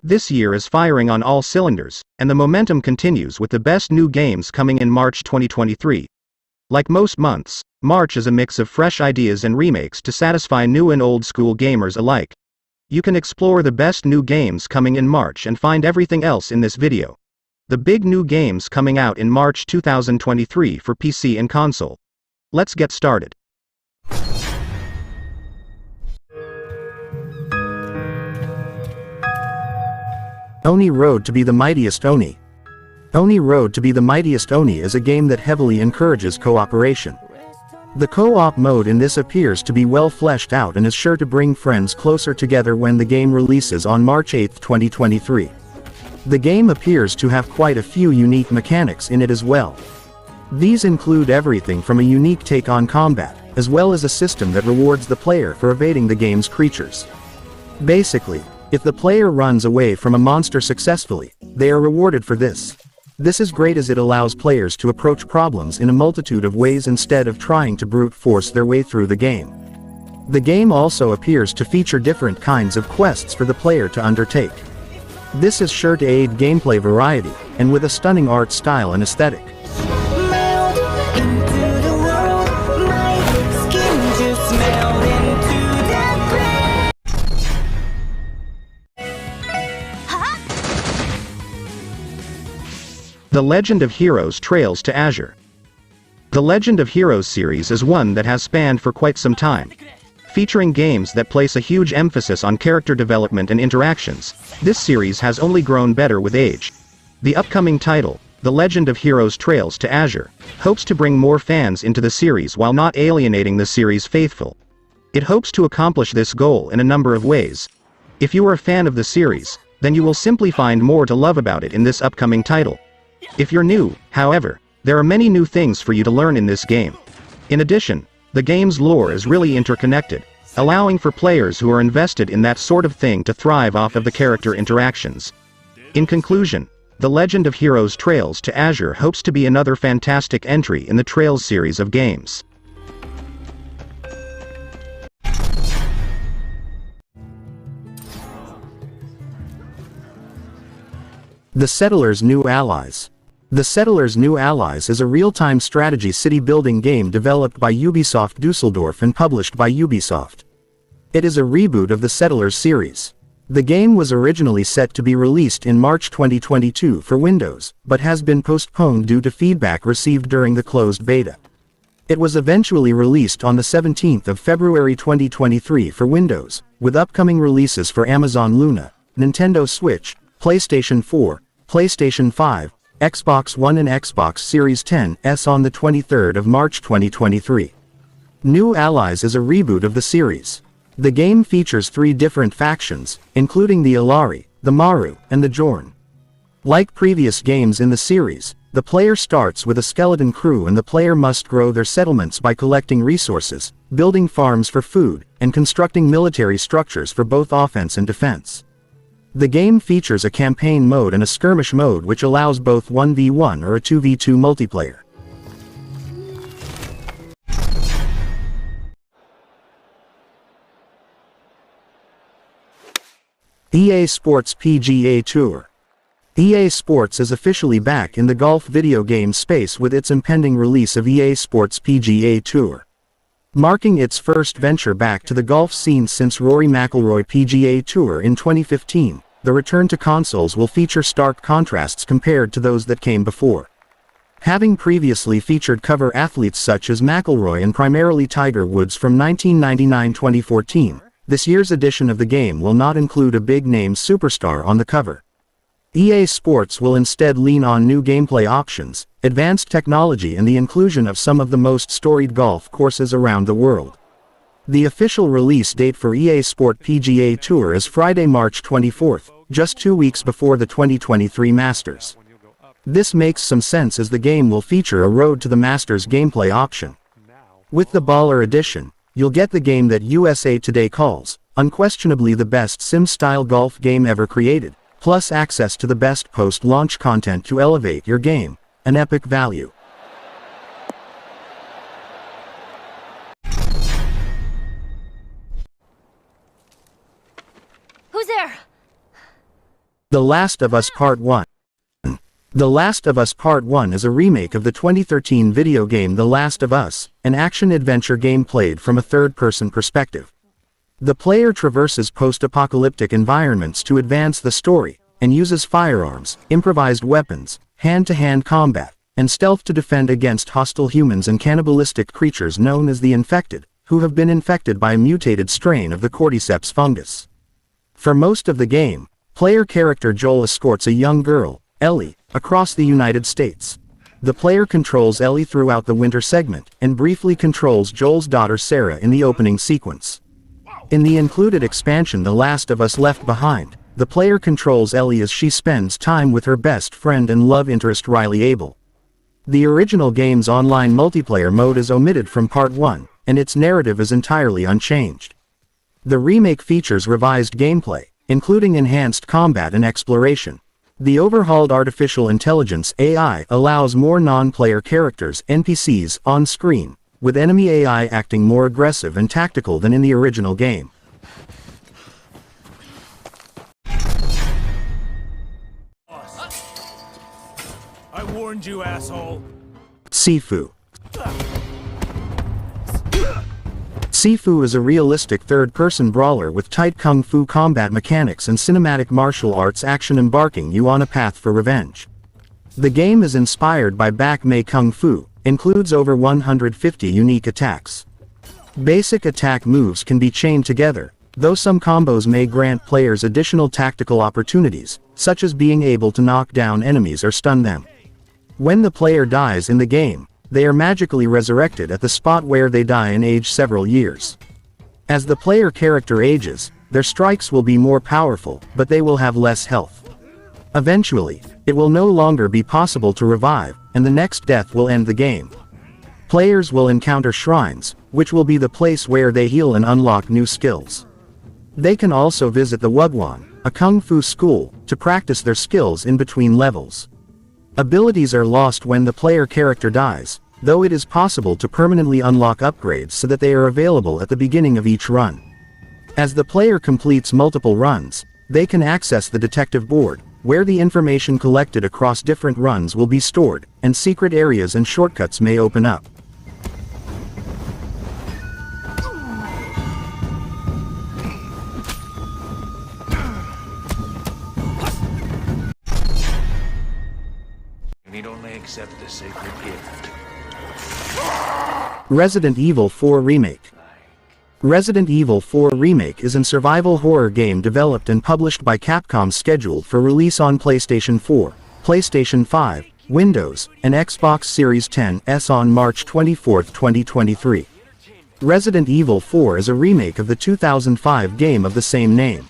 This year is firing on all cylinders, and the momentum continues with the best new games coming in March 2023. Like most months, March is a mix of fresh ideas and remakes to satisfy new and old-school gamers alike. You can explore the best new games coming in March and find everything else in this video. The big new games coming out in March 2023 for PC and console. Let's get started. Oni Road to be the Mightiest Oni. Oni Road to be the Mightiest Oni is a game that heavily encourages cooperation. The co-op mode in this appears to be well fleshed out and is sure to bring friends closer together when the game releases on March 8, 2023. The game appears to have quite a few unique mechanics in it as well. These include everything from a unique take on combat, as well as a system that rewards the player for evading the game's creatures. Basically, if the player runs away from a monster successfully, they are rewarded for this. This is great as it allows players to approach problems in a multitude of ways instead of trying to brute force their way through the game. The game also appears to feature different kinds of quests for the player to undertake. This is sure to aid gameplay variety, and with a stunning art style and aesthetic. The Legend of Heroes Trails to Azure. The Legend of Heroes series is one that has spanned for quite some time. Featuring games that place a huge emphasis on character development and interactions, this series has only grown better with age. The upcoming title, The Legend of Heroes Trails to Azure, hopes to bring more fans into the series while not alienating the series' faithful. It hopes to accomplish this goal in a number of ways. If you are a fan of the series, then you will simply find more to love about it in this upcoming title. If you're new, however, there are many new things for you to learn in this game. In addition, the game's lore is really interconnected, allowing for players who are invested in that sort of thing to thrive off of the character interactions. In conclusion, The Legend of Heroes Trails to Azure hopes to be another fantastic entry in the Trails series of games. The Settlers' New Allies. The Settlers' New Allies is a real-time strategy city-building game developed by Ubisoft Düsseldorf and published by Ubisoft. It is a reboot of the Settlers series. The game was originally set to be released in March 2022 for Windows, but has been postponed due to feedback received during the closed beta. It was eventually released on the 17th of February 2023 for Windows, with upcoming releases for Amazon Luna, Nintendo Switch, PlayStation 4, PlayStation 5, Xbox One and Xbox Series X on the 23rd of March 2023. New Allies is a reboot of the series. The game features 3 different factions, including the Ilari, the Maru, and the Jorn. Like previous games in the series, the player starts with a skeleton crew and the player must grow their settlements by collecting resources, building farms for food, and constructing military structures for both offense and defense. The game features a campaign mode and a skirmish mode which allows both 1v1 or a 2v2 multiplayer. EA Sports PGA Tour. EA Sports is officially back in the golf video game space with its impending release of EA Sports PGA Tour. Marking its first venture back to the golf scene since Rory McIlroy PGA Tour in 2015, the return to consoles will feature stark contrasts compared to those that came before. Having previously featured cover athletes such as McIlroy and primarily Tiger Woods from 1999-2014, this year's edition of the game will not include a big-name superstar on the cover. EA Sports will instead lean on new gameplay options, advanced technology and the inclusion of some of the most storied golf courses around the world. The official release date for EA Sport PGA Tour is Friday, March 24th, just 2 weeks before the 2023 Masters. This makes some sense as the game will feature a Road to the Masters gameplay option. With the Baller Edition, you'll get the game that USA Today calls, unquestionably the best sim-style golf game ever created, plus access to the best post-launch content to elevate your game, an epic value. Who's there? The Last of Us Part 1. The Last of Us Part 1 is a remake of the 2013 video game The Last of Us, an action-adventure game played from a third-person perspective. The player traverses post-apocalyptic environments to advance the story, and uses firearms, improvised weapons, hand-to-hand combat, and stealth to defend against hostile humans and cannibalistic creatures known as the Infected, who have been infected by a mutated strain of the cordyceps fungus. For most of the game, player character Joel escorts a young girl, Ellie, across the United States. The player controls Ellie throughout the winter segment, and briefly controls Joel's daughter Sarah in the opening sequence. In the included expansion The Last of Us Left Behind, the player controls Ellie as she spends time with her best friend and love interest Riley Abel. The original game's online multiplayer mode is omitted from Part 1, and its narrative is entirely unchanged. The remake features revised gameplay, including enhanced combat and exploration. The overhauled artificial intelligence AI allows more non-player characters (NPCs) on screen, with enemy AI acting more aggressive and tactical than in the original game. I warned you, asshole. Sifu. Sifu is a realistic third-person brawler with tight kung fu combat mechanics and cinematic martial arts action embarking you on a path for revenge. The game is inspired by Bak Mei Kung Fu, includes over 150 unique attacks. Basic attack moves can be chained together, though some combos may grant players additional tactical opportunities, such as being able to knock down enemies or stun them. When the player dies in the game, they are magically resurrected at the spot where they die and age several years. As the player character ages, their strikes will be more powerful, but they will have less health. Eventually, it will no longer be possible to revive, and the next death will end the game. Players will encounter shrines, which will be the place where they heal and unlock new skills. They can also visit the Wugwan, a kung fu school, to practice their skills in between levels. Abilities are lost when the player character dies, though it is possible to permanently unlock upgrades so that they are available at the beginning of each run. As the player completes multiple runs, they can access the detective board, where the information collected across different runs will be stored, and secret areas and shortcuts may open up. You need only accept the sacred gift. Resident Evil 4 Remake. Resident Evil 4 Remake is a survival horror game developed and published by Capcom scheduled for release on PlayStation 4, PlayStation 5, Windows, and Xbox Series X on March 24, 2023. Resident Evil 4 is a remake of the 2005 game of the same name.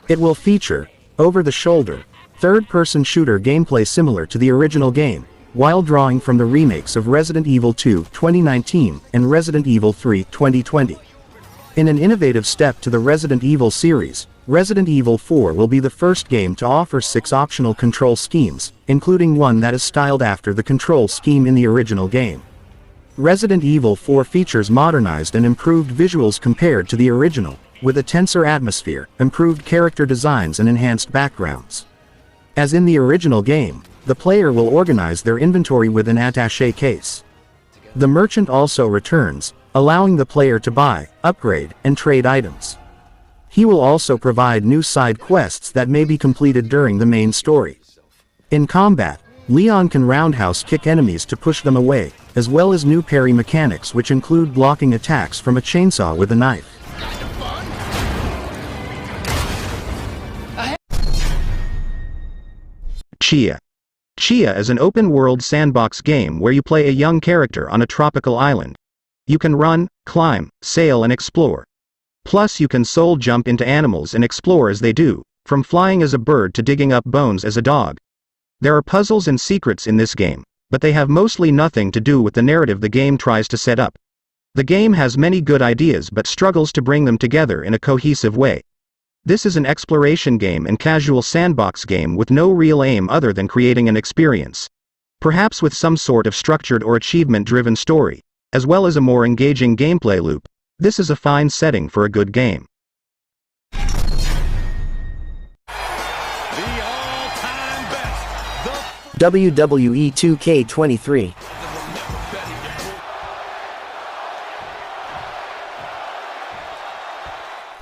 It will feature over-the-shoulder, third-person shooter gameplay similar to the original game, while drawing from the remakes of Resident Evil 2 2019 and Resident Evil 3 2020. In an innovative step to the Resident Evil series, Resident Evil 4 will be the first game to offer 6 optional control schemes, including one that is styled after the control scheme in the original game. Resident Evil 4 features modernized and improved visuals compared to the original, with a tenser atmosphere, improved character designs and enhanced backgrounds. As in the original game, the player will organize their inventory with an attaché case. The merchant also returns, allowing the player to buy, upgrade, and trade items. He will also provide new side quests that may be completed during the main story. In combat, Leon can roundhouse kick enemies to push them away, as well as new parry mechanics which include blocking attacks from a chainsaw with a knife. Tchia. Tchia is an open-world sandbox game where you play a young character on a tropical island. You can run, climb, sail and explore. Plus you can soul jump into animals and explore as they do, from flying as a bird to digging up bones as a dog. There are puzzles and secrets in this game, but they have mostly nothing to do with the narrative the game tries to set up. The game has many good ideas but struggles to bring them together in a cohesive way. This is an exploration game and casual sandbox game with no real aim other than creating an experience. Perhaps with some sort of structured or achievement-driven story, as well as a more engaging gameplay loop. This is a fine setting for a good game. The all-time best. WWE 2K23.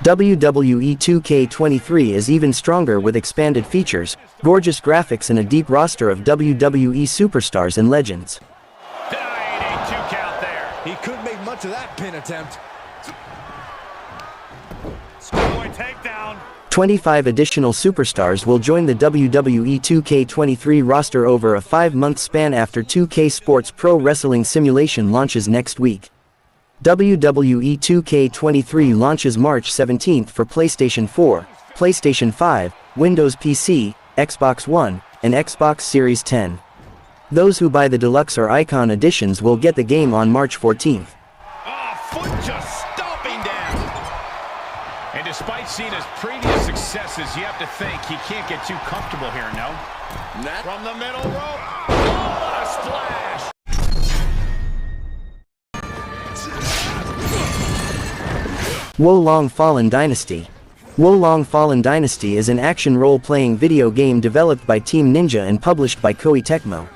WWE 2K23 is even stronger with expanded features, gorgeous graphics and a deep roster of WWE superstars and legends. He ain't 2 count there. He couldn't make much of that pin attempt. Schoolboy takedown. 25 additional superstars will join the WWE 2K23 roster over a 5-month span after 2K Sports Pro Wrestling Simulation launches next week. WWE 2K23 launches March 17 for PlayStation 4, PlayStation 5, Windows PC, Xbox One, and Xbox Series 10. Those who buy the deluxe or icon editions will get the game on March 14th. Foot just stomping down. And despite Cena's previous successes, you have to think he can't get too comfortable here, no? From the middle rope. Oh, what a splash. Wolong Fallen Dynasty. Wolong Fallen Dynasty is an action role-playing video game developed by Team Ninja and published by Koei Tecmo.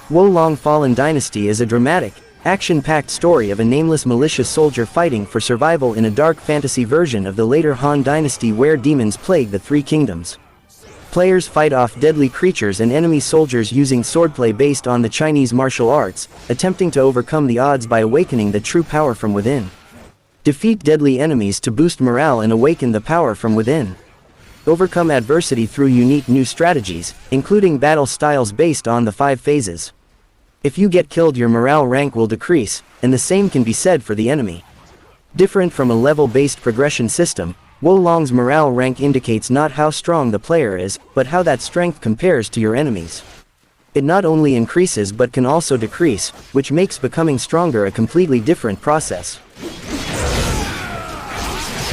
Wolong Fallen Dynasty is a dramatic, action-packed story of a nameless militia soldier fighting for survival in a dark fantasy version of the later Han Dynasty where demons plague the Three Kingdoms. Players fight off deadly creatures and enemy soldiers using swordplay based on the Chinese martial arts, attempting to overcome the odds by awakening the true power from within. Defeat deadly enemies to boost morale and awaken the power from within. Overcome adversity through unique new strategies, including battle styles based on the 5 phases. If you get killed, your morale rank will decrease, and the same can be said for the enemy. Different from a level-based progression system, Wolong's morale rank indicates not how strong the player is, but how that strength compares to your enemies. It not only increases but can also decrease, which makes becoming stronger a completely different process.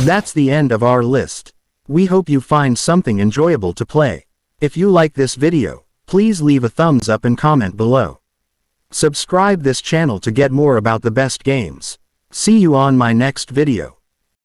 That's the end of our list. We hope you find something enjoyable to play. If you like this video, please leave a thumbs up and comment below. Subscribe this channel to get more about the best games. See you on my next video.